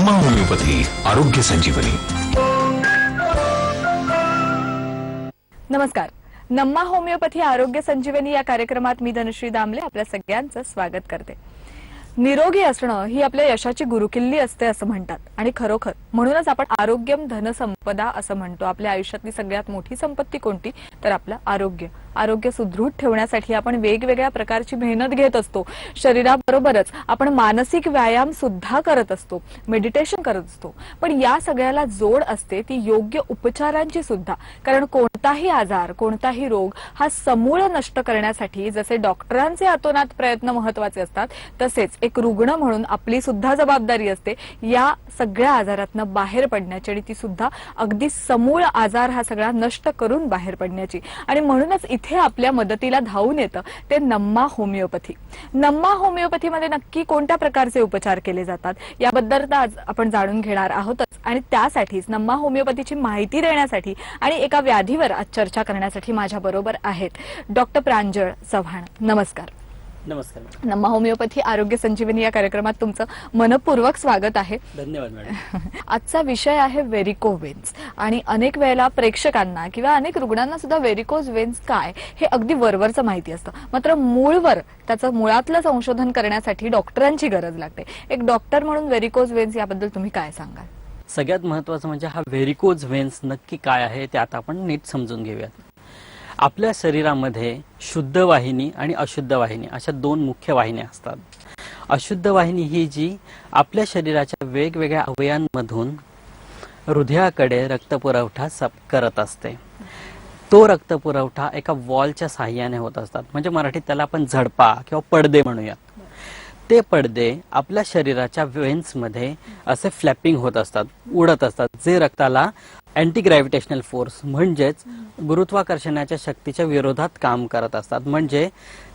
नम्मा homeopathy आरोग्य संजीवनी। नमस्कार। नम्मा homeopathy आरोग्य संजीवनी या कार्यक्रमात मी धनश्री दामले आपल्या सगळ्यांचं स्वागत करते। निरोगी असणं ही आपल्या यशाची गुरुकिल्ली असते असं म्हणतात आणि खरोखर म्हणूनच आपण आरोग्यम धनसंपदा असं म्हणतो। आपल्या आयुष्यातली सगळ्यात मोठी संपत्ती कोणती तर आपलं आरोग्य। आरोग्य सुदृढ ठेवण्यासाठी आपण वेगवेगळ्या प्रकारची मेहनत घेत असतो। शरीराबरोबरच आपण मानसिक व्यायाम सुद्धा करत असतो, मेडिटेशन करत असतो, पण या सगळ्याला जोड असते ती योग्य उपचारांची सुद्धा। कारण कोणताही आजार, कोणताही रोग हा समूळ नष्ट करण्यासाठी जसे डॉक्टरांचे अतोनात प्रयत्न महत्त्वाचे असतात, तसेच एक रुग्ण म्हणून आपली सुद्धा जबाबदारी असते या सगळ्या आजारातनं बाहेर पडण्याची आणि ती सुद्धा अगदी समूळ आजार हा सगळा नष्ट करून बाहेर पडण्याची। आणि म्हणूनच इथे आपल्या मदतीला धावून येतं ते नम्मा होमिओपॅथी। नम्मा होमिओपॅथीमध्ये नक्की कोणत्या प्रकारचे उपचार केले जातात याबद्दल आज आपण जाणून घेणार आहोतच। आणि त्यासाठीच नम्मा होमिओपॅथीची माहिती देण्यासाठी आणि एका व्याधीवर आज चर्चा करण्यासाठी माझ्या बरोबर आहेत डॉक्टर प्रांजळ चव्हाण। नमस्कार। नमस्कार। नम्मा होमिओपॅथी आरोग्य संजीवनी या कार्यक्रमात तुमचं मनपूर्वक स्वागत आहे। धन्यवाद मॅडम। आजचा विषय आहे व्हेरिकोज वेन्स आणि अनेक वेळेला प्रेक्षकांना किंवा अनेक रुग्णांना सुद्धा व्हेरिकोज वेन्स काय हे अगदी वरवरचं माहिती असतं, मात्र मूळवर त्याचं मुळातलं संशोधन करण्यासाठी डॉक्टरांची गरज लागते। एक डॉक्टर म्हणून व्हेरिकोज वेन्स याबद्दल तुम्ही काय सांगाल? सगळ्यात महत्त्वाचं म्हणजे हा व्हेरिकोज वेन्स नक्की काय आहे ते आता आपण नीट समजून घेऊयात। आपल्या शरीरामध्ये शुद्ध वाहिनी आणि अशुद्ध वाहिनी अशा दोन मुख्य वाहिन्या असतात। अशुद्ध वाहिनी ही जी आपल्या शरीराच्या वेगवेगळ्या अवयवांमधून हृदयाकडे रक्तपुरवठा करत असते। तो रक्तपुरवठा एका वॉलच्या साहाय्याने होत असतात, म्हणजे मराठीत त्याला आपण झडपा किंवा पडदे म्हणूयात। ते पडदे आपल्या शरीराच्या वेन्समध्ये असे फ्लॅपिंग होत असतात, उडत असतात, जे रक्ताला अँटी ग्रॅव्हिटेशनल फोर्स म्हणजेच गुरुत्वाकर्षणाच्या शक्तीच्या विरोधात काम करत असतात। म्हणजे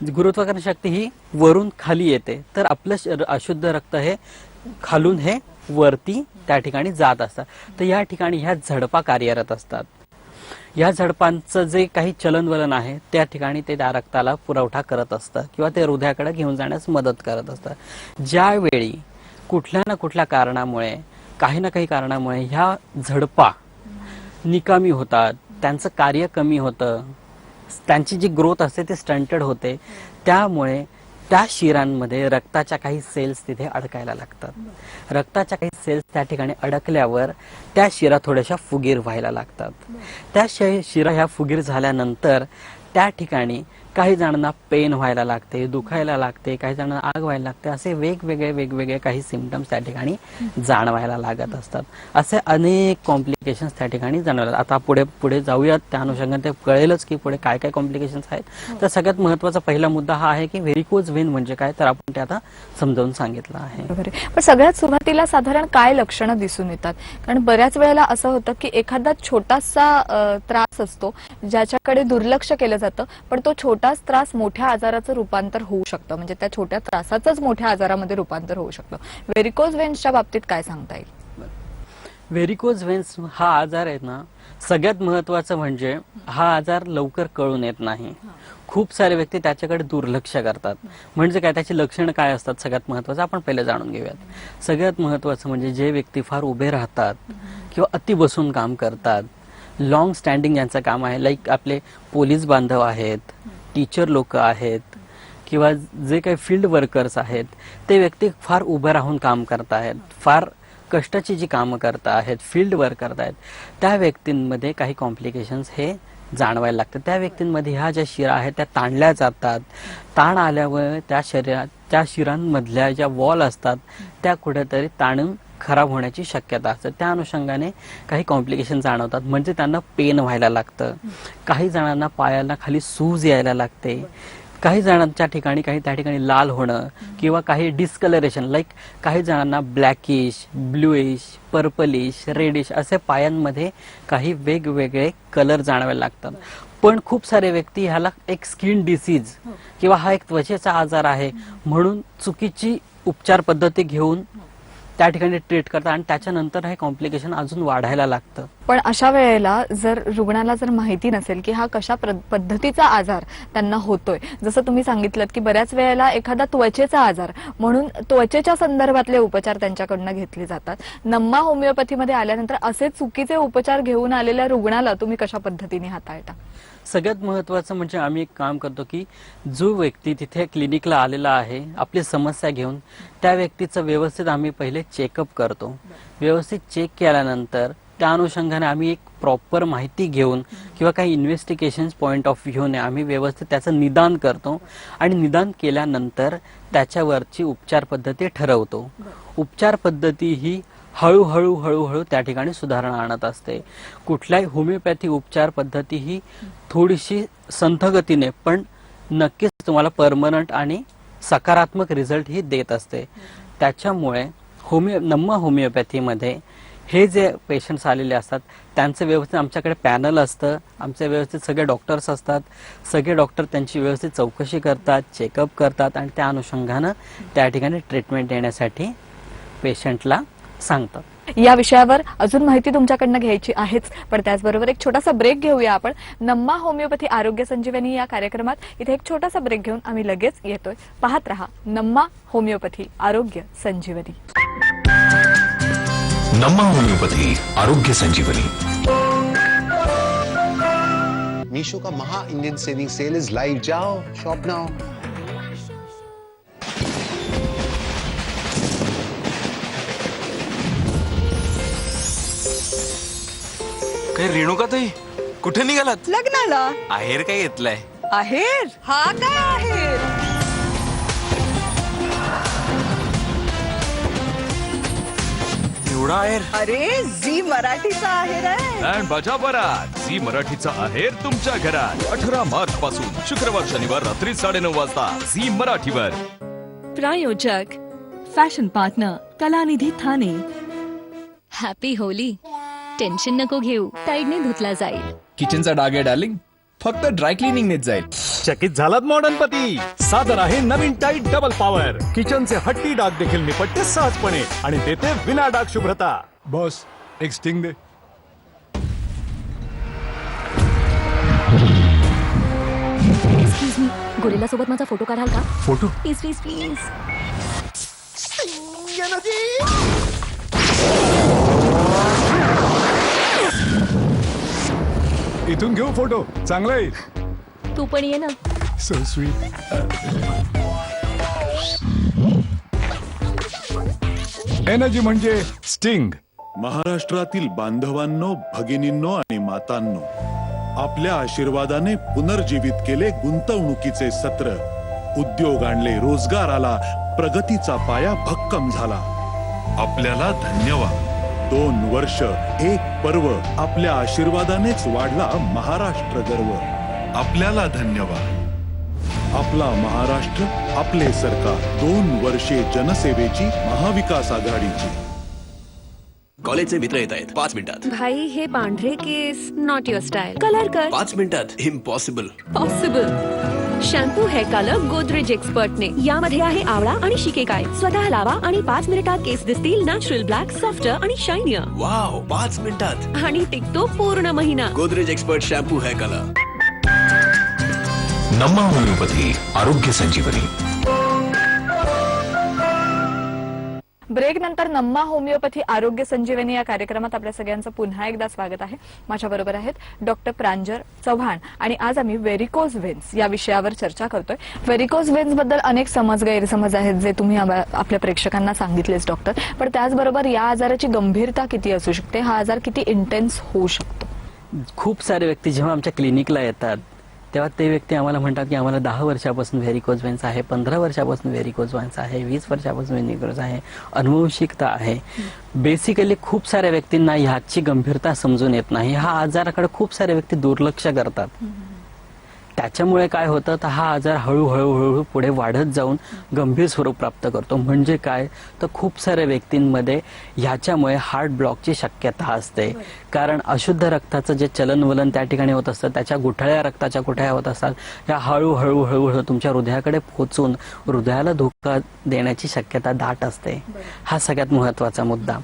गुरुत्वाकर्षण शक्ती ही वरून खाली येते, तर आपलं अशुद्ध रक्त हे खालून हे वरती त्या ठिकाणी जात असतात। तर या ठिकाणी ह्या झडपा कार्यरत असतात। या झडपांचं जे काही चलनवलन आहे त्या ठिकाणी ते त्या रक्ताला पुरवठा करत असतं किंवा ते हृदयाकडे घेऊन जाण्यास मदत करत असतं। ज्यावेळी कुठल्या ना कुठल्या कारणामुळे, काही ना काही कारणामुळे ह्या झडपा निकामी होतात, त्यांचं कार्य कमी होतं, त्यांची जी ग्रोथ असते ती स्टंटेड होते, त्यामुळे त्या शिरांमध्ये रक्ताच्या काही सेल्स तिथे अडकायला लागतात। रक्ताच्या काही सेल्स त्या ठिकाणी अडकल्यावर त्या शिरा थोड्याशा फुगीर व्हायला लागतात। त्या शिरा ह्या फुगीर झाल्यानंतर त्या ठिकाणी काही जणांना पेन व्हायला लागते, दुखायला लागते, काही जणांना आग व्हायला लागते, असे वेगवेगळे काही सिम्पटम्स त्या ठिकाणी जाणवायला लागत असतात। असे अनेक कॉम्प्लिकेशन्स त्या ठिकाणी जाणवतात। आता पुढे जाऊयात, त्या अनुषंगाने ते कळेलच की पुढे काय काय कॉम्प्लिकेशन्स आहेत। तर सगळ्यात महत्त्वाचा पहिला मुद्दा हा आहे की व्हेरिकोज वेन म्हणजे काय, तर आपण ते आता समजावून सांगितलं आहे। पण सगळ्यात सुरुवातीला साधारण काय लक्षणं दिसून येतात? कारण बऱ्याच वेळेला असं होतं की एखादा छोटासा त्रास असतो ज्याच्याकडे दुर्लक्ष केलं जातं, पण तो छोटाच त्रास मोठ्या आजाराचं रूपांतर होऊ शकतं, म्हणजे त्या छोट्या त्रासाचंच मोठ्या आजारामध्ये रूपांतर होऊ शकतं। व्हेरिकोज वेन्सच्या बाबतीत काय सांगता येईल? व्हेरिकोज वेन्स हा आजार आहे ना, सगळ्यात महत्त्वाचं म्हणजे हा आजार लवकर कळून येत नाही। खूप सारे व्यक्ती त्याच्याकडे दुर्लक्ष करतात। म्हणजे काय, त्याची लक्षणं काय असतात सगळ्यात महत्त्वाचं आपण पहिले जाणून घेऊयात। सगळ्यात महत्त्वाचं म्हणजे जे व्यक्ती फार उभे राहतात किंवा अति बसून काम करतात, लॉंग स्टँडिंग यांचं काम आहे, लाईक आपले पोलीस बांधव आहेत, टीचर लोक आहेत किंवा जे काही फील्ड वर्कर्स आहेत, ते व्यक्ती फार उभं राहून काम करत आहेत, फार कष्टाची जी कामं करत आहेत, फील्ड वर्क करत आहेत, त्या व्यक्तींमध्ये काही कॉम्प्लिकेशन्स हे जाणवायला लागतात। त्या व्यक्तींमध्ये ह्या ज्या शिरा आहेत त्या ताणल्या जातात। ताण आल्यावर त्या शिरांमधल्या ज्या वॉल असतात त्या कुठेतरी ताणून खराब होण्याची शक्यता असते। त्या अनुषंगाने काही कॉम्प्लिकेशन जाणवतात, म्हणजे त्यांना पेन व्हायला लागतं, काही जणांना पायाला खाली सूज यायला लागते, काही जणांच्या ठिकाणी त्या ठिकाणी लाल होणं किंवा काही डिस्कलरेशन, लाईक काही जणांना ब्लॅकिश, ब्लूइश, पर्पलिश, रेडिश असे पायांमध्ये काही वेगवेगळे कलर जाणवायला लागतात। पण खूप सारे व्यक्ती ह्याला एक स्किन डिसीज किंवा हा एक त्वचेचा आजार आहे म्हणून चुकीची उपचार पद्धती घेऊन त्या ठिकाणी ट्रीट करतात आणि त्याच्यानंतर हे कॉम्प्लिकेशन अजून वाढायला लागतं. पण अशा वेळेला जर रुग्णाला जर माहिती नसेल की हा कशा पद्धतीचा आजार त्यांना होतोय, जसं तुम्ही सांगितलं की बऱ्याच वेळेला एखादा त्वचेचा आजार म्हणून त्वचेच्या संदर्भातले उपचार त्यांच्याकडनं घेतले जातात. नम्मा होमिओपॅथीमध्ये आल्यानंतर असे चुकीचे उपचार घेऊन आलेल्या रुग्णाला तुम्ही कशा पद्धतीने हाताळता? सगळ्यात महत्वाचं म्हणजे आम्ही एक काम करतो की जो व्यक्ती तिथे क्लिनिकला आलेला आहे आपली समस्या घेऊन, त्या व्यक्तीचं व्यवस्थित आम्ही पहिले चेकअप करतो. व्यवस्थित चेक केल्यानंतर त्या अनुषंगाने आम्ही एक प्रॉपर माहिती घेऊन किंवा काही इन्व्हेस्टिगेशन पॉइंट ऑफ व्ह्यूने आम्ही व्यवस्थित त्याचं निदान करतो आणि निदान केल्यानंतर त्याच्यावरची उपचार पद्धती ठरवतो. उपचार पद्धती ही हळूहळू त्या ठिकाणी सुधारणा आणत असते. कुठल्याही होमिओपॅथी उपचार पद्धती ही थोडीशी संथ गतीने पण नक्कीच तुम्हाला परमनंट आणि सकारात्मक रिझल्ट ही देत असते. त्याच्यामुळे नम्मा होमिओपॅथीमध्ये हे जे पेशंट्स आलेले असतात त्यांचं व्यवस्थित आमच्याकडे पॅनल असतं, आमचे व्यवस्थित सगळे डॉक्टर्स असतात. सगळे डॉक्टर त्यांची व्यवस्थित चौकशी करतात, चेकअप करतात आणि त्या अनुषंगानं त्या ठिकाणी ट्रीटमेंट देण्यासाठी पेशंटला सांगतात. या विषयावर अजून माहिती तुमच्याकडनं घ्यायची आहेच, पण त्याचबरोबर एक छोटासा ब्रेक घेऊया आपण. नम्मा होमिओपॅथी आरोग्य संजीवनी या कार्यक्रमात इथे एक छोटासा ब्रेक घेऊन आम्ही लगेच येतोय. पाहत रहा नम्मा होमिओपॅथी आरोग्य संजीवनी. नम्मा होम्योपैथी आरोग्य संजीवनी. मीशो का महा Indian saving sale is live. जाओ शॉप नाउ. काय रेणुकाताई, कुठे निघालात? लग्नाला. आहेर काय घेतलाय? आहेर? हा काय आहेर? एवढा आहेर? अरे झी मराठीचा आहेर आहे. आणि बजा बरात झी मराठीचा आहेर तुमच्या घरात 18 मार्च पासून शुक्रवार शनिवार रात्री 9:30 वाजता झी मराठीवर. प्रायोजक fashion partner Kalanidhi Thane. Happy Holi. Tension नको घेऊ, टाईडने धुतला जाईल. किचनचा डाग आहे डार्लिंग, फक्त ड्राय क्लिनिंग नेच जाईल. चकित झालात मॉडर्न पती. सादर आहे नवीन टाईड डबल पॉवर. किचनचे हट्टी डाग देखील निपटते सहजपणे आणि देते विना डाग शुभ्रता. बॉस एक स्टिंग दे. एक्सक्यूज मी, गोरिल्ला सोबत माझा फोटो काढाल का? फोटो? Please please please. इथून घेऊ फोटो, चांगला येईल. तू पण ये ना. So sweet. एनर्जी म्हणजे स्टिंग. महाराष्ट्रातील बांधवांनो, भगिनींनो आणि मातांनो, आपल्या आशीर्वादाने पुनर्जीवित केले गुंतवणुकीचे सत्र. उद्योग आणले, रोजगार आला, प्रगतीचा पाया भक्कम झाला. आपल्याला धन्यवाद. 2 वर्ष, एक पर्व, आपल्या आशीर्वादानेच वाढला महाराष्ट्र गर्व. आपल्याला धन्यवाद. आपला महाराष्ट्र, आपले सरकार. 2 वर्षे जनसेवेची, महाविकास आघाडीची. कॉलेजचे मित्र येत आहेत 5 मिनिटात. भाई हे पांढरे केस नॉट युअर स्टाईल. कलर कर. 5 मिनिटात. Impossible. Possible. Shampoo hair colour Godrej एक्सपर्टने. यामध्ये आहे आवळा आणि शिकेकाय. स्वतः लावा आणि 5 मिनिटात केस दिसतील नॅचरल ब्लॅक, सॉफ्टर आणि शायनियर. वाव, 5 मिनिटात. आणि टिकतो पूर्ण महिना. Godrej expert shampoo hair colour. नम्मा होम्योपैथी आरोग्य संजीवनी. ब्रेक नंतर नम्मा होमिओपॅथी आरोग्य संजीवनी या कार्यक्रमात आपल्या सगळ्यांचं पुन्हा एकदा स्वागत आहे. माझ्या बरोबर आहेत डॉक्टर प्रांजल चव्हाण आणि आज आम्ही व्हेरिकोज व्हेन्स या विषयावर चर्चा करतोय. व्हेरिकोज व्हेन्स बद्दल अनेक गैरसमज आहेत जे तुम्ही आपल्या प्रेक्षकांना सांगितलेच डॉक्टर, पण त्याचबरोबर या आजाराची गंभीरता किती असू शकते, हा आजार किती इंटेन्स होऊ शकतो? खूप सारे व्यक्ती जेव्हा आमच्या क्लिनिकला येतात तेव्हा ते व्यक्ती आम्हाला म्हणतात की आम्हाला 10 वर्षापासून व्हेरिकोज व्हेन्स आहे, 15 वर्षापासून व्हेरिकोज व्हेन्स आहे, 20 वर्षापासून व्हेरिकोज आहे, अनुवंशिकता आहे. बेसिकली खूप साऱ्या व्यक्तींना ह्याची गंभीरता समजून येत नाही. हा आजाराकडे खूप सारे व्यक्ती दुर्लक्ष करतात. त्याच्यामुळे काय होतं तर हा आजार हळूहळू पुढे वाढत जाऊन गंभीर स्वरूप प्राप्त करतो. म्हणजे काय तर खूप साऱ्या व्यक्तींमध्ये ह्याच्यामुळे हार्ट ब्लॉकची शक्यता असते. कारण अशुद्ध रक्ताचं जे चलनवलन त्या ठिकाणी होत असतं, त्याच्या गुठळ्या रक्ताच्या गुठळ्या होत असतात, या हळूहळू तुमच्या हृदयाकडे पोहोचून हृदयाला धोका देण्याची शक्यता दाट असते. हा सगळ्यात महत्वाचा मुद्दा.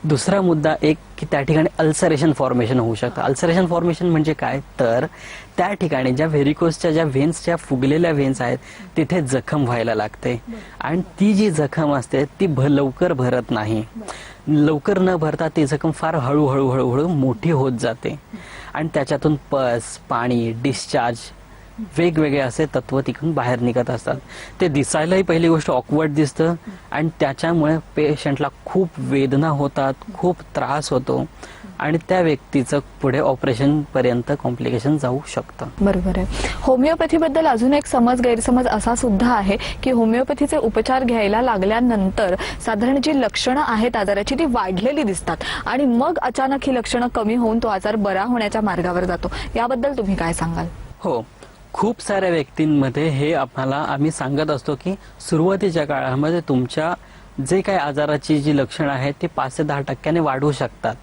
दुसरा मुद्दा एक की त्या ठिकाणी अल्सरेशन फॉर्मेशन होऊ शकतं. अल्सरेशन फॉर्मेशन म्हणजे काय तर त्या ठिकाणी ज्या व्हेरिकोजच्या ज्या व्हेन्स, ज्या फुगलेल्या व्हेन्स आहेत तिथे जखम व्हायला लागते आणि ती जी जखम असते ती लवकर भरत नाही. लवकर न भरता ती जखम फार हळूहळू मोठी होत जाते आणि त्याच्यातून पस, पाणी, डिस्चार्ज वेगवेगळे असे तत्व तिकडून बाहेर निघत असतात. ते दिसायलाही पहिली गोष्ट ऑकवर्ड दिसतं आणि त्याच्यामुळे पेशंटला खूप वेदना होतात, खूप त्रास होतो आणि त्या व्यक्तीचं पुढे ऑपरेशन पर्यंत कॉम्प्लिकेशन जाऊ शकतं. बरोबर आहे. होमिओपॅथीबद्दल अजून एक गैरसमज असा सुद्धा आहे की होमिओपॅथीचे उपचार घ्यायला लागल्यानंतर साधारण जी लक्षणं आहेत आजाराची ती वाढलेली दिसतात आणि मग अचानक ही लक्षणं कमी होऊन तो आजार बरा होण्याच्या मार्गावर जातो. याबद्दल तुम्ही काय सांगाल? हो, खूप साऱ्या व्यक्तींमध्ये हे आम्ही सांगत असतो की सुरुवातीच्या काळामध्ये तुमच्या जे काही आजाराची जी लक्षणं आहेत ती 5 ते 10% वाढू शकतात.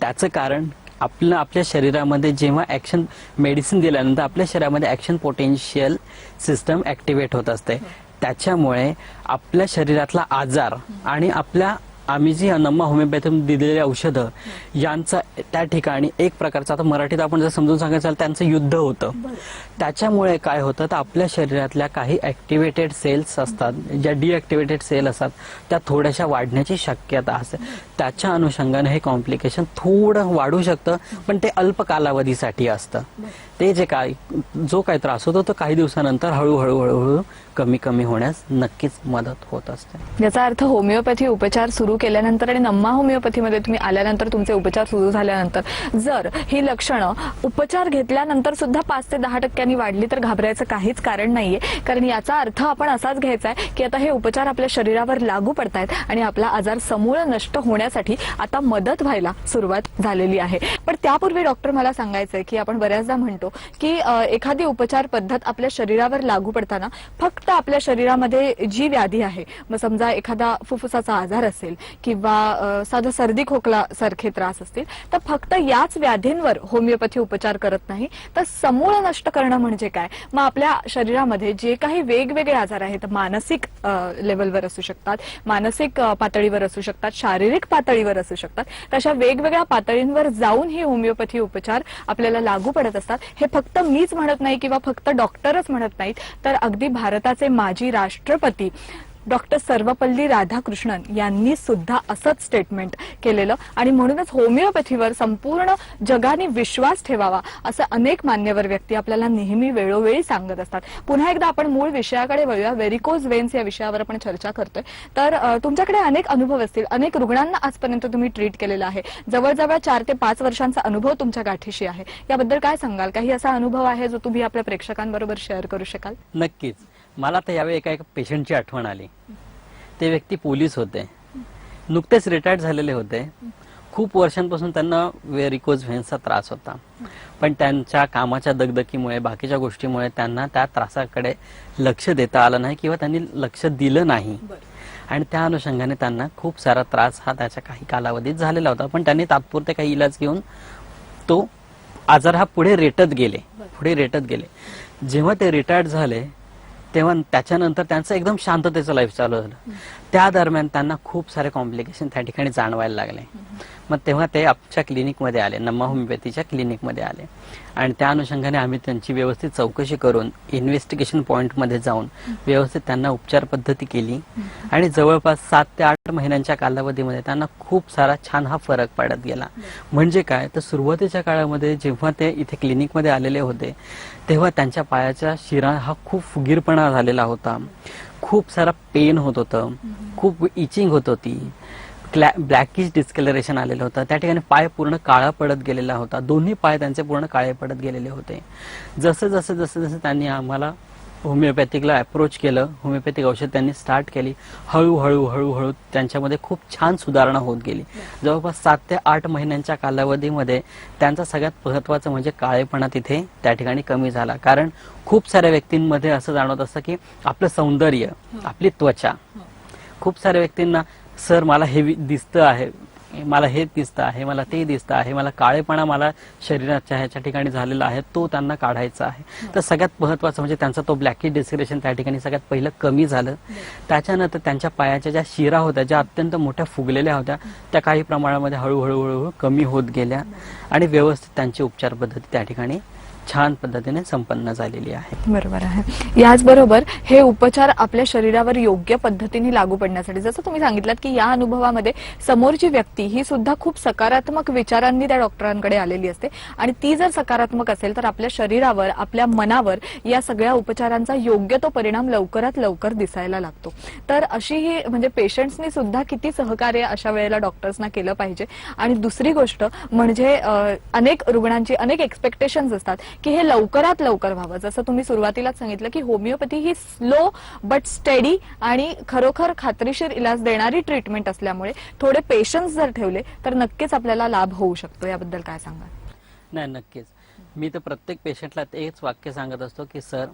त्याचं कारण आपल्या शरीरामध्ये जेव्हा ऍक्शन मेडिसिन दिल्यानंतर आपल्या शरीरामध्ये ऍक्शन पोटेन्शियल सिस्टम ऍक्टिव्हेट होत असते. त्याच्यामुळे आपल्या शरीरातला आजार आणि आम्ही जी नम्मा होमिओपॅथीमध्ये दिलेली औषधं यांचा त्या ठिकाणी एक प्रकारचं, आता मराठीत आपण जर समजून सांगायचं त्यांचं युद्ध होतं. त्याच्यामुळे काय होतं तर आपल्या शरीरातल्या काही ऍक्टिव्हेटेड सेल्स असतात, ज्या डिऍक्टिव्हेटेड सेल असतात त्या थोड्याशा वाढण्याची शक्यता असते. त्याच्या अनुषंगाने हे कॉम्प्लिकेशन थोडं वाढू शकतं, पण ते अल्प कालावधीसाठी असतं. ते जो काही त्रास होतो तो काही दिवसानंतर हळूहळू कमी होण्यास नक्कीच मदत होत असते. याचा अर्थ होमिओपॅथी उपचार सुरू केल्यानंतर आणि नम्मा होमिओपॅथीमध्ये तुम्ही आल्यानंतर तुमचे उपचार सुरू झाल्यानंतर जर ही लक्षणं उपचार घेतल्यानंतर सुद्धा 5 ते 10% वाढली तर घाबरायचं काहीच कारण नाहीये. कारण याचा अर्थ आपण असाच घ्यायचा आहे की आता हे उपचार आपल्या शरीरावर लागू पडतायत आणि आपला आजार समूळ नष्ट होण्यासाठी आता मदत व्हायला सुरुवात झालेली आहे. पण त्यापूर्वी डॉक्टर मला सांगायचंय की आपण बऱ्याचदा म्हणतो की एखादी उपचार पद्धत आपल्या शरीरावर लागू पडताना फक्त आपल्या शरीरामध्ये जी व्याधी आहे, मग समजा एखादा फुफ्फुसाचा आजार असेल किंवा साधा सर्दी खोकला सारखे त्रास असतील, तर फक्त याच व्याधींवर होमिओपॅथी उपचार करत नाही तर समूळ नष्ट करणं म्हणजे काय. मग आपल्या शरीरामध्ये जे काही वेगवेगळे आजार आहेत, मानसिक लेवलवर असू शकतात, मानसिक पातळीवर असू शकतात, शारीरिक पातळीवर असू शकतात, तशा वेगवेगळ्या पातळींवर जाऊन ही होमिओपॅथी उपचार आपल्याला लागू पडत असतात. हे फक्त मीच म्हणत नाही किंवा फक्त डॉक्टरच म्हणत नाहीत, तर अगदी भारताचे माजी राष्ट्रपती डॉक्टर सर्वपल्ली राधाकृष्णन यांनी सुद्धा असंच स्टेटमेंट केलेलं आणि म्हणूनच होमिओपॅथीवर संपूर्ण जगाने विश्वास ठेवावा असं अनेक मान्यवर व्यक्ती आपल्याला नेहमी वेळोवेळी सांगत असतात. पुन्हा एकदा आपण मूळ विषयाकडे वळूया. व्हेरिकोज वेन्स या विषयावर आपण चर्चा करतोय. तर तुमच्याकडे अनेक अनुभव असतील, अनेक रुग्णांना आजपर्यंत तुम्ही ट्रीट केलेला आहे, जवळजवळ 4 ते 5 वर्षांचा अनुभव तुमच्या गाठीशी आहे. याबद्दल काय सांगाल? काही असा अनुभव आहे जो तुम्ही आपल्या प्रेक्षकांबरोबर शेअर करू शकाल? नक्कीच. मला तर यावेळी एका पेशंटची आठवण आली. ते व्यक्ती पोलीस होते, नुकतेच रिटायर्ड झालेले होते. खूप वर्षांपासून त्यांना व्हेरिकोज व्हेन्सचा त्रास होता, पण त्यांच्या कामाच्या दगदगीमुळे, बाकीच्या गोष्टीमुळे त्यांना त्या त्रासाकडे लक्ष देता आलं नाही किंवा त्यांनी लक्ष दिलं नाही आणि त्या अनुषंगाने त्यांना खूप सारा त्रास हा त्याच्या काही कालावधीत झालेला होता. पण त्यांनी तात्पुरते काही इलाज घेऊन तो आजार हा पुढे रेटत गेले. जेव्हा ते रिटायर्ड झाले तेव्हा त्याच्यानंतर त्यांचं एकदम शांततेचं लाईफ चालू झालं. त्या दरम्यान त्यांना खूप सारे कॉम्प्लिकेशन त्या ठिकाणी जाणवायला लागले. मग तेव्हा ते आमच्या क्लिनिकमध्ये आले, नम्मा होमिओपॅथीच्या क्लिनिकमध्ये आले आणि त्या अनुषंगाने आम्ही त्यांची व्यवस्थित चौकशी करून इन्व्हेस्टिगेशन पॉइंटमध्ये जाऊन व्यवस्थित त्यांना उपचार पद्धती केली आणि जवळपास 7 ते 8 महिन्यांच्या कालावधीमध्ये त्यांना खूप सारा छान हा फरक पडत गेला. म्हणजे काय तर सुरुवातीच्या काळामध्ये जेव्हा ते इथे क्लिनिकमध्ये आलेले होते तेव्हा त्यांच्या पायाच्या शिरा हा खूप फुगीरपणा झालेला होता, खूप सारा पेन होत होतं, खूप इचिंग होत होती, ब्लॅकिश डिस्कलरेशन आलेलं होतं. त्या ठिकाणी पाय पूर्ण काळा पडत गेलेला होता, दोन्ही पाय त्यांचे पूर्ण काळे पडत गेलेले होते. जसं त्यांनी आम्हाला होमिओपॅथिकला अप्रोच केलं, होमिओपॅथिक औषध त्यांनी स्टार्ट केली. हळूहळू त्यांच्यामध्ये खूप छान सुधारणा होत गेली. जवळपास 7 ते 8 महिन्यांच्या कालावधीमध्ये त्यांचा सगळ्यात महत्त्वाचं म्हणजे काळेपणा तिथे त्या ठिकाणी कमी झाला. कारण खूप साऱ्या व्यक्तींमध्ये असं जाणवत असतं की आपलं सौंदर्य, आपली त्वचा, खूप साऱ्या व्यक्तींना सर मला हे दिसतं आहे, मला हे दिसतं आहे, मला ते दिसतं आहे, मला काळेपणा मला शरीराच्या ह्याच्या ठिकाणी झालेला आहे, तो त्यांना काढायचा आहे. तर सगळ्यात महत्त्वाचं म्हणजे त्यांचा तो ब्लॅकी डिस्क्रिप्शन त्या ठिकाणी सगळ्यात पहिलं कमी झालं. त्याच्यानंतर त्यांच्या पायाच्या ज्या शिरा होत्या, ज्या अत्यंत मोठ्या फुगलेल्या होत्या, त्या काही प्रमाणामध्ये हळूहळू कमी होत गेल्या आणि व्यवस्थित त्यांची उपचार पद्धती त्या ठिकाणी छान पद्धतीने संपन्न झालेली आहे. बरोबर आहे. याचबरोबर हे उपचार आपल्या शरीरावर योग्य पद्धतीने लागू पडण्यासाठी, जसं तुम्ही सांगितलं की या अनुभवामध्ये समोरची व्यक्ती ही सुद्धा खूप सकारात्मक विचारांनी त्या डॉक्टरांकडे आलेली असते आणि ती जर सकारात्मक असेल तर आपल्या शरीरावर, आपल्या मनावर या सगळ्या उपचारांचा योग्य तो परिणाम लवकरात लवकर दिसायला लागतो. तर अशी ही म्हणजे पेशंट्सनी सुद्धा किती सहकार्य अशा वेळेला डॉक्टर्सना केलं पाहिजे. आणि दुसरी गोष्ट म्हणजे अनेक रुग्णांची अनेक एक्सपेक्टेशन्स असतात की हे लवकरात लवकर व्हावं. जसं तुम्ही सुरुवातीलाच सांगितलं की homeopathy he slow but steady आणि खरोखर खात्रीशीर इलाज देणारी ट्रीटमेंट असल्यामुळे थोडे पेशन्स जर ठेवले तर नक्कीच आपल्याला लाभ होऊ शकतो. याबद्दल काय सांगा? नाही, नक्कीच. मी तर प्रत्येक पेशंटला तेच वाक्य सांगत असतो की सर,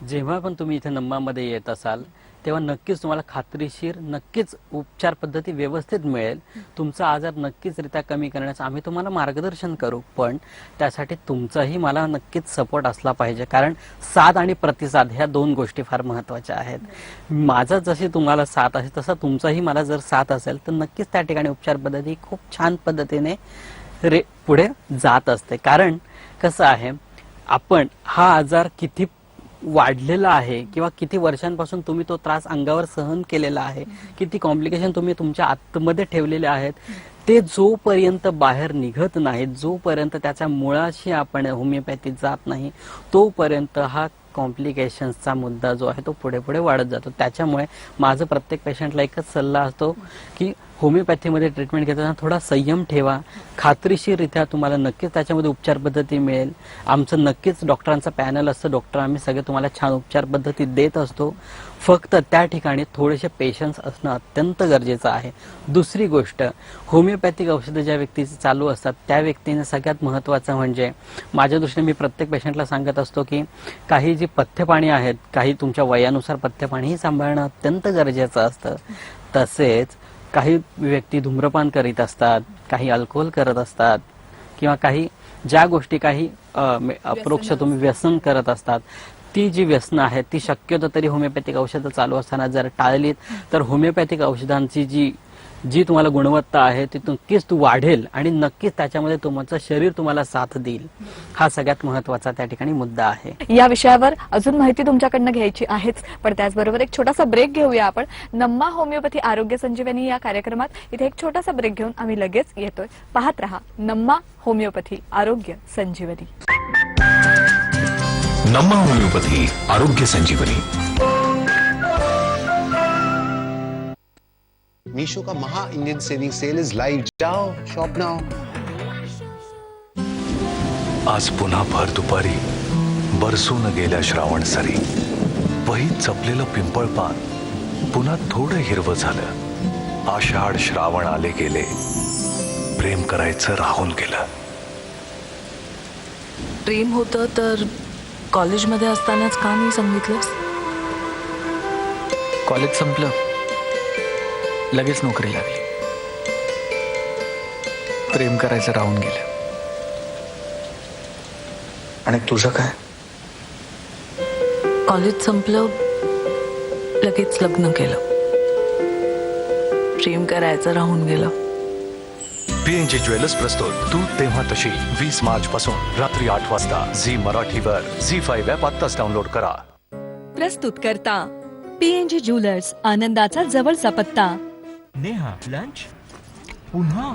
जेव्हा पण तुम्ही इथे नम्मामध्ये येत असाल तेव्हा नक्कीच तुम्हाला खात्रीशीर नक्कीच उपचार पद्धती व्यवस्थित मिळेल. तुमचा आजार नक्कीचरित्या कमी करण्याचं आम्ही तुम्हाला मार्गदर्शन करू, पण त्यासाठी तुमचाही मला नक्कीच सपोर्ट असला पाहिजे. कारण साथ आणि प्रतिसाद ह्या 2 गोष्टी फार महत्त्वाच्या आहेत. माझा जशी तुम्हाला साथ आहे तसा तुमचाही मला जर साथ असेल तर नक्कीच त्या ठिकाणी उपचार पद्धती खूप छान पद्धतीने पुढे जात असते. कारण कसं आहे, आपण हा आजार किती वाढलेला आहे किंवा किती वर्षांपासून तुम्ही तो त्रास अंगावर सहन केलेला आहे, किती कॉम्प्लिकेशन तुम्ही तुमच्या आतमध्ये ठेवलेले आहेत, ते जोपर्यंत बाहेर निघत नाहीत, जोपर्यंत त्याच्या मुळाशी आपण होमिओपॅथीत जात नाही, तोपर्यंत हा कॉम्प्लिकेशन्सचा मुद्दा जो आहे तो पुढे पुढे वाढत जातो. त्याच्यामुळे माझं प्रत्येक पेशंटला एकच सल्ला असतो की होमिओपॅथीमध्ये ट्रीटमेंट घेताना थोडा संयम ठेवा. खात्रीशीररित्या तुम्हाला नक्कीच त्याच्यामध्ये उपचार पद्धती मिळेल. आमचं नक्कीच डॉक्टरांचं पॅनल असतं, डॉक्टर आम्ही सगळे तुम्हाला छान उपचार पद्धती देत असतो. फक्त त्या ठिकाणी थोडेसे पेशन्स असणं अत्यंत गरजेचं आहे. दुसरी गोष्ट, होमिओपॅथिक औषधं ज्या व्यक्तीचे चालू असतात त्या व्यक्तीने सगळ्यात महत्त्वाचं म्हणजे माझ्या दृष्टीने मी प्रत्येक पेशंटला सांगत असतो की काही जी पथ्यपाणी आहेत, काही तुमच्या वयानुसार पथ्यपाणीही सांभाळणं अत्यंत गरजेचं असतं. तसेच काही व्यक्ती धूम्रपान करीत असतात, काही अल्कोहोल करत असतात किंवा काही ज्या गोष्टी काही अप्रोक्ष तुम्ही व्यसन करत असतात, ती जी व्यसनं आहेत ती शक्यतो तरी होमिओपॅथिक औषधं चालू असताना जर टाळलीत तर होमिओपॅथिक औषधांची जी तुम्हाला गुणवत्ता आहे ती नक्कीच वाढेल आणि नक्कीच त्याच्यामध्ये तुमचं शरीर तुम्हाला साथ देईल. हा सगळ्यात महत्त्वाचा त्या ठिकाणी मुद्दा आहे. या विषयावर अजून माहिती तुमच्याकडनं घ्यायची आहेच, पण त्याचबरोबर एक छोटासा ब्रेक घेऊया आपण. नम्मा होमिओपॅथी आरोग्य संजीवनी या कार्यक्रमात इथे एक छोटासा ब्रेक घेऊन आम्ही लगेच येतोय. पाहत रहा नम्मा होमिओपॅथी आरोग्य संजीवनी. नम्मा होमिओपॅथी आरोग्य संजीवनी. मीशो का महा Indian saving sale is live. जाओ शॉप नाउ. आज पुन्हा भर दुपारी बरसून गेल्या श्रावण सरी, वहीत जपलेलं पिंपळ पान पुन्हा थोडं हिरवं झालं. आषाढ श्रावण आले गेले, प्रेम करायचं राहून गेलं. प्रेम होतं तर कॉलेजमध्ये असतानाच का नाही सांगितलंस? कॉलेज संपलं, लगेच नोकरी लागली. प्रेम करायचं राहून गेलं. आणि तुझं काय? कॉलेज संपलं, लगेच लग्न केलं. प्रेम करायचं राहून गेलं. पीएनजी ज्वेलर्स प्रस्तुत तू तेव्हा तशी 20 मार्च पासून रात्री 8 वाजता झी मराठीवर. झी5 ॲप आत्ताच डाउनलोड करा. प्रस्तुत करता पीएनजी ज्वेलर्स, आनंदाचा जवळचा पत्ता. नेहा लंच पुन्हा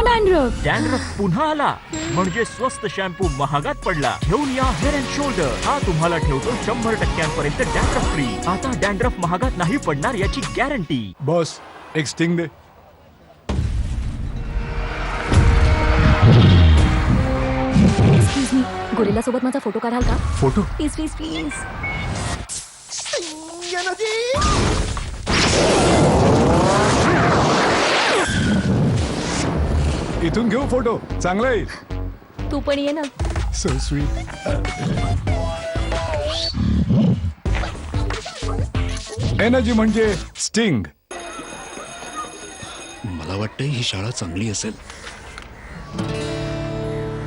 डॅन्ड्रफ पुन्हा आला म्हणजे स्वस्त शॅम्पू महागात पडला. घेऊन या हेड अँड शोल्डर. हा तुम्हाला ठेवतो 100% डॅन्ड्रफ फ्री. आता डॅन्ड्रफ महागात नाही पडणार याची गॅरंटी. बॉस एक स्टिंग दे. गोरिल्ला सोबत माझा फोटो काढाल का? फोटो? Please please please. इथून घेऊ फोटो, चांगला येईल. तू पण ये ना. So sweet. एनर्जी म्हणजे स्टिंग. मला वाटतं ही शाळा चांगली असेल.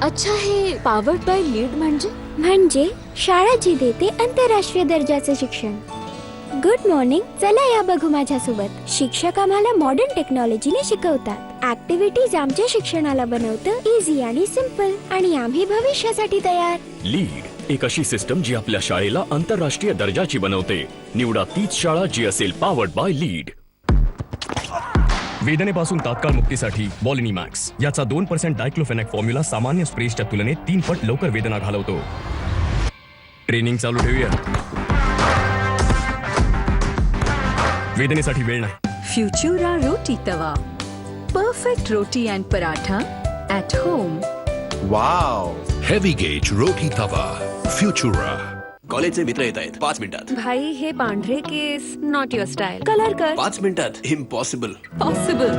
अच्छा, हे पॉवर्ड बाय लीड म्हणजे शाळा जी देते आंतरराष्ट्रीय दर्जाचे शिक्षण. Good morning. चला या बघू माझ्यासोबत. शिक्षक आम्हाला मॉडर्न टेक्नॉलॉजीने शिकवतात. ऍक्टिव्हिटीज आमच्या शिक्षणाला बनवतं इझी आणि सिम्पल, आणि आम्ही भविष्यासाठी तयार. लीड एक अशी सिस्टम जी आपल्या शाळेला आंतरराष्ट्रीय दर्जाची बनवते. निवडा तीच शाळा जी असेल पॉवर्ड बाय लीड. वेदनेपासून तात्काळ मुक्तीसाठी बॉलिनी मॅक्स. याचा 2% डायक्लोफेनॅक फॉर्म्युला सामान्य स्प्रेसच्या तुलनेत 3 पट लवकर वेदना घालवतो. ट्रेनिंग चालू ठेवूया. वेदनेसाठी वेळ नाही. Futura roti tawa. Perfect roti and paratha at home. Wow. Heavy gauge roti tawa Futura. कॉलेजचे मित्र येत आहेत 5 मिनिटात. भाई, हे पांढरे केस नॉट युअर स्टाईल. कलर कर. 5 मिनिटात. Impossible. Possible.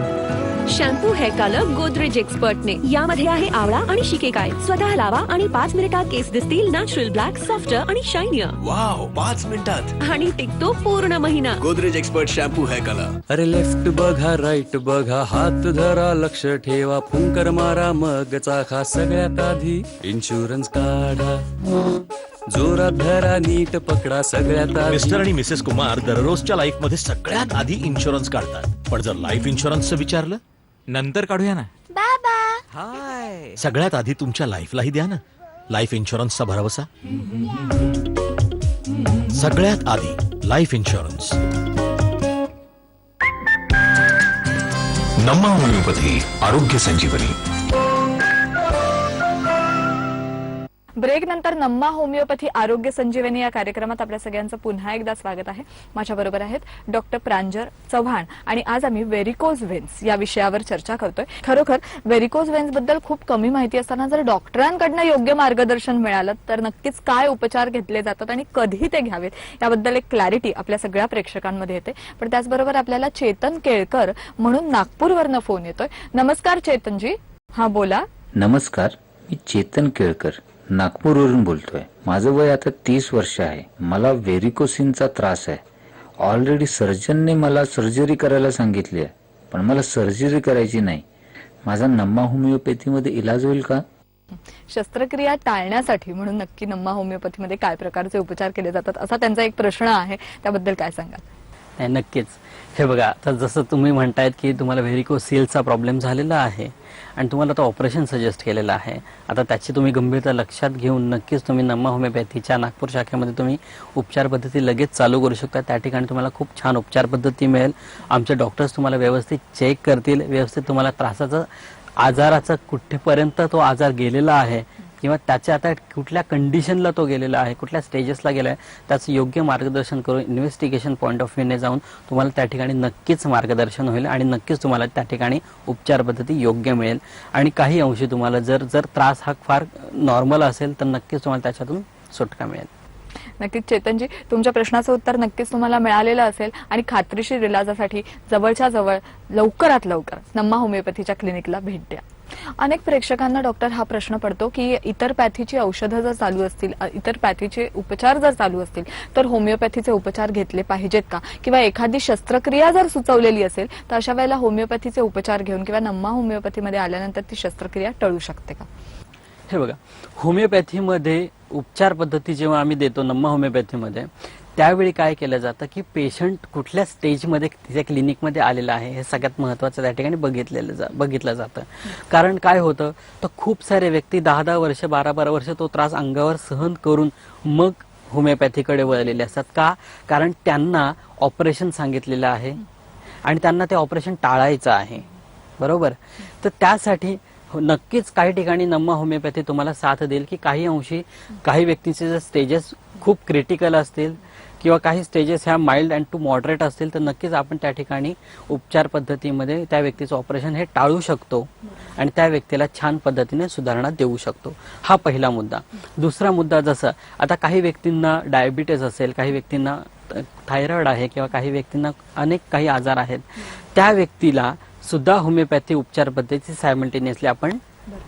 Shampoo hair colour Godrej एक्सपर्टने. यामध्ये आहे आवळा आणि शिकेकाय. स्वतः लावा आणि 5 मिनिटात केस दिसतील नॅचरल ब्लॅक, सॉफ्टर आणि शायनियर. वाव, 5 मिनिटात. आणि टिकतो पूर्ण महिना. Godrej expert shampoo hair colour. अरे लेफ्ट बघा, राईट बघा, हात धरा, लक्ष ठेवा, फुंकर मारा, मग चाखा. सगळ्यात आधी इन्शुरन्स काढा. जोरात धरा, नीट पकडा. सगळ्यात आधी. मिस्टर आणि मिसेस कुमार दररोजच्या लाईफ मध्ये सगळ्यात आधी इन्शुरन्स काढतात. पण जर लाईफ इन्शुरन्सचं विचारलं, नंतर काढूया ना. बाबा. हाय. सगळ्यात आधी तुमच्या लाईफलाही द्या ना लाईफ इन्शुरन्सचा भरवसा. सगळ्यात आधी लाईफ इन्शुरन्स. नम्मा होमिओपॅथी आरोग्य संजीवनी. ब्रेक नंतर नम्मा होमिओपॅथी आरोग्य संजीवनी या कार्यक्रमात आपल्या सगळ्यांचं पुन्हा एकदा स्वागत आहे. माझ्याबरोबर आहेत डॉक्टर प्रांजल चव्हाण, आणि आज आम्ही व्हेरिकोज व्हेन्स या विषयावर चर्चा करतोय. खरोखर व्हेरिकोज व्हेन्स बद्दल खूप कमी माहिती असताना जर डॉक्टरांकडनं योग्य मार्गदर्शन मिळालं तर नक्कीच काय उपचार घेतले जातात आणि कधी ते घ्यावेत याबद्दल एक क्लॅरिटी आपल्या सगळ्या प्रेक्षकांमध्ये येते. पण त्याचबरोबर आपल्याला चेतन केळकर म्हणून नागपूरवरनं फोन येतोय. नमस्कार चेतनजी. हा बोला. नमस्कार, मी चेतन केळकर नागपूरवरून बोलतोय. माझं वय आता 30 वर्ष आहे. मला व्हेरिकोसिनचा त्रास आहे. ऑलरेडी सर्जनने मला सर्जरी करायला सांगितली आहे, पण मला सर्जरी करायची नाही. माझा नम्मा होमिओपॅथीमध्ये इलाज होईल का? शस्त्रक्रिया टाळण्यासाठी म्हणून नक्की नम्मा होमिओपॅथीमध्ये काय प्रकारचे उपचार केले जातात असा त्यांचा एक प्रश्न आहे. त्याबद्दल काय सांगाल? नाही, नक्कीच. हे बघा, आता जसं तुम्ही म्हणतायत की तुम्हाला व्हेरिकोसिलचा प्रॉब्लेम झालेला आहे आणि तुम्हाला तो ऑपरेशन सजेस्ट केलेला आहे. आता त्याची तुम्ही गंभीरता लक्षात घेऊन नक्कीच तुम्ही नम्मा होमिओपॅथीच्या नागपूर शाखेमध्ये तुम्ही उपचार पद्धती लगेच चालू करू शकता. त्या ठिकाणी तुम्हाला खूप छान उपचार पद्धती मिळेल. आमचे डॉक्टर्स तुम्हाला व्यवस्थित चेक करतील, व्यवस्थित तुम्हाला त्रासाचं, आजाराचा कुठेपर्यंत तो आजार गेलेला आहे किंवा त्याच्या आता कुठल्या कंडिशनला तो गेलेला आहे, कुठल्या स्टेजेसला गेला आहे, त्याचं योग्य मार्गदर्शन करून इन्व्हेस्टिगेशन पॉईंट ऑफ व्ह्यूने जाऊन तुम्हाला त्या ठिकाणी नक्कीच मार्गदर्शन होईल आणि नक्कीच तुम्हाला त्या ठिकाणी उपचार पद्धती योग्य मिळेल. आणि काही अंशी तुम्हाला जर त्रास हा फार नॉर्मल असेल तर नक्कीच तुम्हाला त्याच्यातून सुटका मिळेल. नक्कीच चेतनजी, तुमच्या प्रश्नाचं उत्तर नक्कीच तुम्हाला मिळालेलं असेल आणि खात्रीशीर इलाजासाठी जवळच्या जवळ लवकरात लवकर नम्मा होमिओपॅथीच्या क्लिनिकला भेट द्या. अनेक प्रेक्षकांना डॉक्टर हा प्रश्न पडतो की इतर पॅथीची औषधं जर चालू असतील, इतर पॅथीचे उपचार जर चालू असतील तर होमिओपॅथीचे उपचार घेतले पाहिजेत का, किंवा एखादी शस्त्रक्रिया जर सुचवलेली असेल तर अशा वेळेला होमिओपॅथीचे उपचार घेऊन किंवा नम्मा होमिओपॅथीमध्ये आल्यानंतर ती शस्त्रक्रिया टळू शकते का? हे बघा, होमिओपॅथीमध्ये उपचार पद्धती जेव्हा आम्ही देतो नम्मा होमिओपॅथीमध्ये, त्यावेळी काय केलं जातं की पेशंट कुठल्या स्टेजमध्ये तिच्या क्लिनिकमध्ये आलेला आहे हे सगळ्यात महत्त्वाचं त्या ठिकाणी बघितलं जातं. कारण काय होतं तर खूप सारे व्यक्ती 10-10 वर्ष 12-12 वर्ष तो त्रास अंगावर सहन करून मग होमिओपॅथीकडे वळलेले असतात. का? कारण त्यांना ऑपरेशन सांगितलेलं आहे आणि त्यांना ते ऑपरेशन टाळायचं आहे. बरोबर. तर त्यासाठी नक्कीच काही ठिकाणी नम्मा होमिओपॅथी तुम्हाला साथ देईल की काही अंशी काही व्यक्तींचे जर स्टेजेस खूप क्रिटिकल असतील किंवा काही स्टेजेस ह्या माइल्ड अँड टू मॉडरेट असतील तर नक्कीच आपण त्या ठिकाणी उपचार पद्धतीमध्ये त्या व्यक्तीचं ऑपरेशन हे टाळू शकतो आणि त्या व्यक्तीला छान पद्धतीने सुधारणा देऊ शकतो. हा पहिला मुद्दा. दुसरा मुद्दा, जसं आता काही व्यक्तींना डायबिटीज असेल, काही व्यक्तींना थायरॉइड आहे किंवा काही व्यक्तींना अनेक काही आजार आहेत, त्या व्यक्तीला सुद्धा होमिओपॅथी उपचार पद्धती सायमल्टेनियसली आपण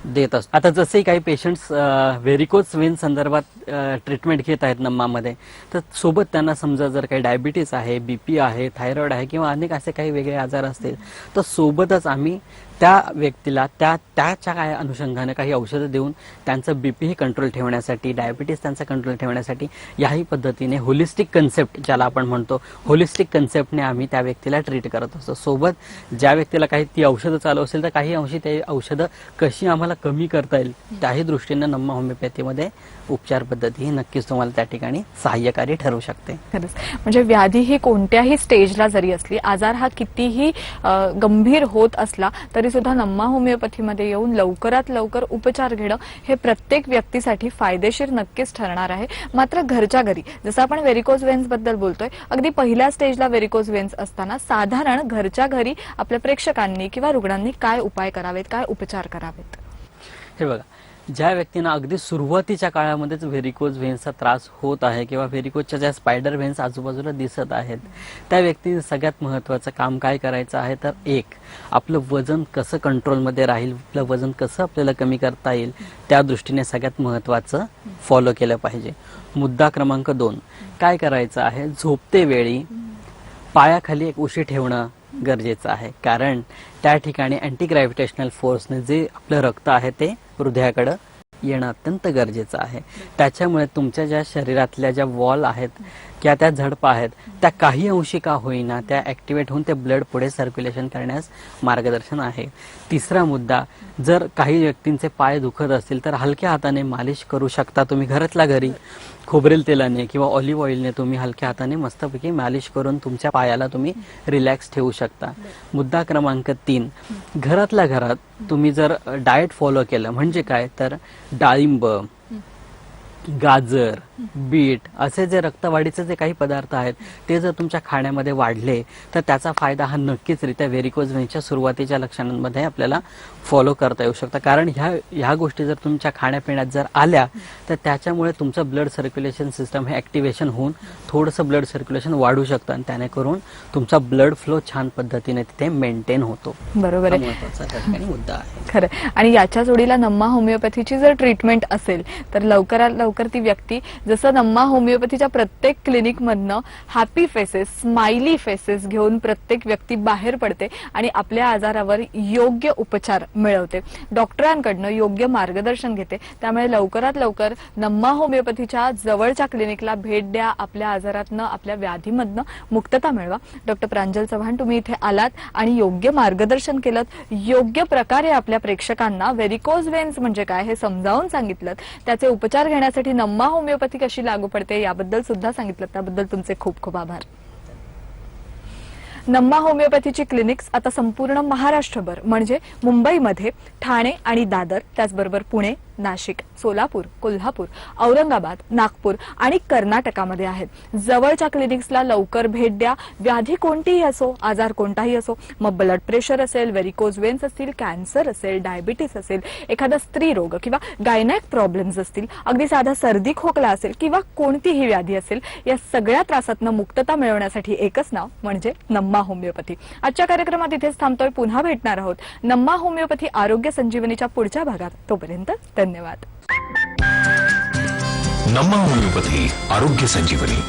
देत असतो. आता जसे काही पेशंट्स व्हेरिकोज वेन संदर्भात ट्रीटमेंट घेत आहेत नम्मामध्ये, तर सोबत त्यांना समजा जर काही डायबिटीस आहे, बीपी आहे, थायरॉइड आहे किंवा अनेक असे काही वेगळे आजार असतील, तर सोबतच आम्ही त्या व्यक्तीला त्याच्या काय अनुषंगाने काही औषधं देऊन त्यांचं बीपी हे कंट्रोल ठेवण्यासाठी, डायबिटीस त्यांचा कंट्रोल ठेवण्यासाठी याही पद्धतीने होलिस्टिक कन्सेप्ट ज्याला आपण म्हणतो, होलिस्टिक कन्सेप्टने आम्ही त्या व्यक्तीला ट्रीट करत असतो. सोबत ज्या व्यक्तीला काही ती औषधं चालू असेल तर काही अंशी ते औषधं कशी आम्हाला कमी करता येईल त्याही दृष्टीने नम्मा होमिओपॅथीमध्ये उपचार पद्धती ही नक्कीच तुम्हाला त्या ठिकाणी सहाय्यकारी ठरू शकते. खरंच, म्हणजे व्याधी ही कोणत्याही स्टेजला जरी असली, आजार हा कितीही गंभीर होत असला तरी सुद्धा नम्मा होमिओपॅथीमध्ये येऊन लवकरात लवकर उपचार घेणं हे प्रत्येक व्यक्तीसाठी फायदेशीर नक्कीच ठरणार आहे. मात्र घरच्या घरी, जसं आपण व्हेरिकोज वेन्स बद्दल बोलतोय, अगदी पहिल्या स्टेजला व्हेरिकोज वेन्स असताना साधारण घरच्या घरी आपल्या प्रेक्षकांनी किंवा रुग्णांनी काय उपाय करावेत, काय उपचार करावेत? हे बघा, ज्या व्यक्तींना अगदी सुरुवातीच्या काळामध्येच व्हेरिकोज व्हेन्सचा त्रास होत आहे किंवा व्हेरिकोजच्या ज्या स्पायडर व्हेन्स आजूबाजूला दिसत आहेत, त्या व्यक्तीने सगळ्यात महत्त्वाचं काम काय करायचं आहे तर एक, आपलं वजन कसं कंट्रोलमध्ये राहील, आपलं वजन कसं आपल्याला कमी करता येईल त्या दृष्टीने सगळ्यात महत्त्वाचं फॉलो केलं पाहिजे. मुद्दा क्रमांक 2, काय करायचं आहे, झोपते वेळी पायाखाली एक उशी ठेवणं गरजेचं आहे. कारण त्या ठिकाणी अँटी ग्रॅव्हिटेशनल फोर्सने जे आपलं रक्त आहे ते हृदयाकडे येणं अत्यंत गरजेचं आहे. त्याच्यामुळे तुमच्या ज्या शरीरातल्या ज्या वॉल आहेत किंवा त्या झडपा आहेत त्या काही अंशी का होईना त्या ॲक्टिवेट होऊन ते ब्लड पुढे सर्क्युलेशन करण्यास मार्गदर्शन आहे. तिसरा मुद्दा, जर काही व्यक्तींचे पाय दुखत असतील तर हलक्या हाताने मालिश करू शकता तुम्ही घरातल्या घरी. खोबरेल तेलाने किंवा ऑलिव्ह ऑइलने तुम्ही हलक्या हाताने मस्तपैकी मालिश करून तुमच्या पायाला तुम्ही रिलॅक्स ठेवू शकता. मुद्दा क्रमांक 3, घरातल्या घरात तुम्ही जर डाएट फॉलो केलं, म्हणजे काय तर डाळिंब, गाजर, बीट असे जे रक्तवाढीचे जे काही पदार्थ आहेत ते जर तुमच्या खाण्यामध्ये वाढले तर त्याचा फायदा हा नक्कीचरित्या व्हेरिकोज वेन्सच्या सुरुवातीच्या लक्षणांमध्ये आपल्याला फॉलो करता येऊ शकतं. कारण ह्या गोष्टी जर तुमच्या खाण्यापिण्यात जर आल्या तर त्याच्यामुळे तुमचं ब्लड सर्क्युलेशन सिस्टम हे ॲक्टिव्हेशन होऊन थोडंसं ब्लड सर्क्युलेशन वाढू शकतं आणि त्याने करून तुमचा ब्लड फ्लो छान पद्धतीने तिथे मेंटेन होतो. बरोबर आहे, महत्त्वाचा त्या ठिकाणी मुद्दा आहे. खरं. आणि याच्या जोडीला नम्मा होमिओपॅथीची जर ट्रीटमेंट असेल तर लवकरात लवकर ती व्यक्ती, जसं नम्मा होमिओपॅथीच्या प्रत्येक क्लिनिक मधनं हॅपी फेसेस, स्माइली फेसेस घेऊन प्रत्येक व्यक्ती बाहेर पडते आणि आपल्या आजारावर योग्य उपचार मिळवते, डॉक्टरांकडनं योग्य मार्गदर्शन घेते. त्यामुळे लवकरात लवकर नम्मा होमिओपॅथीच्या जवळच्या क्लिनिकला भेट द्या, आपल्या आजारातनं, आपल्या व्याधीमधनं मुक्तता मिळवा. डॉक्टर प्रांजल चव्हाण, तुम्ही इथे आलात आणि योग्य मार्गदर्शन केलं, योग्य प्रकारे आपल्या प्रेक्षकांना व्हेरिकोज वेन्स म्हणजे काय हे समजावून सांगितलं, त्याचे उपचार घेण्यासाठी नम्मा होमिओपॅथी कशी लागू पडते याबद्दल सुद्धा सांगितलं. त्याबद्दल तुमचे खूप खूप आभार. नम्मा होमिओपॅथीची क्लिनिक्स आता संपूर्ण महाराष्ट्रभर म्हणजे मुंबईमध्ये ठाणे आणि दादर, त्याचबरोबर पुणे, नाशिक, सोलापूर, कोल्हापूर, औरंगाबाद, नागपूर आणि कर्नाटकामध्ये आहेत. जवळच्या क्लिनिक्सला लवकर भेट द्या. व्याधी कोणतीही असो, आजार कोणताही असो, मग ब्लड प्रेशर असेल, व्हेरिकोज वेन्स असतील, कॅन्सर असेल, डायबिटीस असेल, एखादा स्त्री रोग किंवा गायनॅक प्रॉब्लेम्स असतील, अगदी साधा सर्दी खोकला असेल किंवा कोणतीही व्याधी असेल, या सगळ्या त्रासातनं मुक्तता मिळवण्यासाठी एकच नाव म्हणजे नम्मा होमिओपॅथी. आजच्या कार्यक्रमात इथेच थांबतोय. पुन्हा भेटणार आहोत नम्मा होमिओपॅथी आरोग्य संजीवनीच्या पुढच्या भागात. तोपर्यंत धन्यवाद. नम्मा होमिओपॅथी आरोग्य संजीवनी.